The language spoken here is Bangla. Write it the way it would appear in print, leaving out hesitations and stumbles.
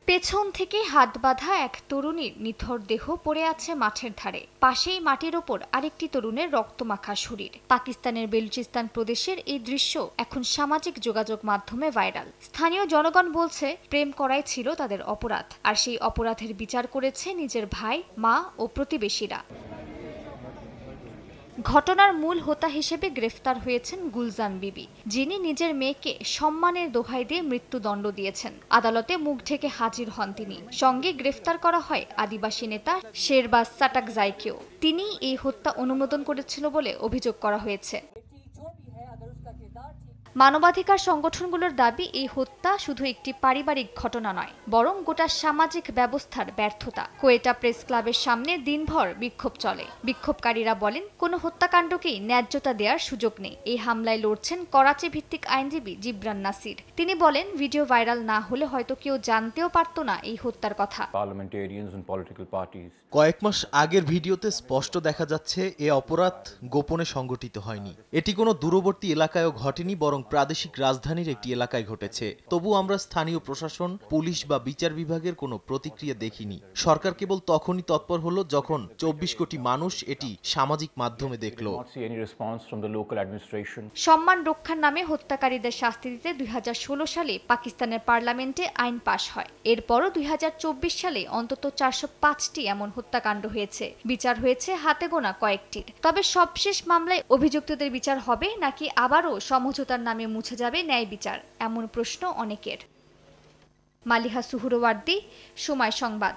পেছন থেকে হাত বাঁধা এক তরুণীর নিথর দেহ পড়ে আছে মাঠের ধারে। পাশেই মাটির ওপর আরেকটি তরুণের রক্তমাখা শরীর। পাকিস্তানের বেলুচিস্তান প্রদেশের এই দৃশ্য এখন সামাজিক যোগাযোগ মাধ্যমে ভাইরাল। স্থানীয় জনগণ বলছে, প্রেম করাই ছিল তাদের অপরাধ, আর সেই অপরাধের বিচার করেছে নিজের ভাই, মা ও প্রতিবেশীরা। ঘটনার মূল হোতা হিসেবে গ্রেফতার হয়েছেন গুলজান বিবি, যিনি নিজের মেয়েকে সম্মানের দোহাই দিয়ে মৃত্যুদণ্ড দিয়েছেন। আদালতে মুখ ঢেকে হাজির হন তিনি। সঙ্গে গ্রেফতার করা হয় আদিবাসী নেতা শেরবাজ চাটাকজাইকেও। তিনি এই হত্যা অনুমোদন করেছিল বলে অভিযোগ করা হয়েছে। মানবাধিকার সংগঠনগুলোর দাবি, এই হত্যা শুধু একটি পারিবারিক ঘটনা নয়, বরং গোটা সামাজিক ব্যবস্থার ব্যর্থতা। কোয়েটা প্রেস ক্লাবের সামনে দিনভর বিক্ষোভ চলে। বিক্ষোভকারীরা বলেন, কোনো হত্যাকাণ্ডকেই ন্যায্যতা দেওয়ার সুযোগ নেই। এই হামলায় লড়ছেন করাচি ভিত্তিক আইনজীবী জিবরান নাসির। তিনি বলেন, ভিডিও ভাইরাল না হলে হয়তো কেউ জানতেও পারত না এই হত্যার কথা। কয়েক মাস আগের ভিডিওতে স্পষ্ট দেখা যাচ্ছে এ অপরাধ গোপনে সংগঠিত হয়নি। এটি কোনো দূরবর্তী এলাকায়ও ঘটেনি, বরং প্রাদেশিক রাজধানীর একটি এলাকায় ঘটেছে। তবু আমরা স্থানীয় প্রশাসন, পুলিশ বা বিচার বিভাগের কোনো প্রতিক্রিয়া দেখিনি। সরকার কেবল তখনই তৎপর হলো যখন 24 কোটি মানুষ এটি সামাজিক মাধ্যমে দেখল। সম্মান রক্ষার নামে হত্যাকারীদের শাস্তি দিতে 2016 সালে পাকিস্তানের পার্লামেন্টে আইন পাশ হয়। এরপরও 2024 সালে অন্তত 405টি এমন হত্যাকাণ্ড হয়েছে। বিচার হয়েছে হাতে গোনা কয়েকটির। তবে সবশেষ মামলায় অভিযুক্তদের বিচার হবে নাকি আবারও সমঝোতার নামে মুছে যাবে ন্যায় বিচার, এমন প্রশ্ন অনেকের। মালিহা সুহরওয়ার্দী, সময় সংবাদ।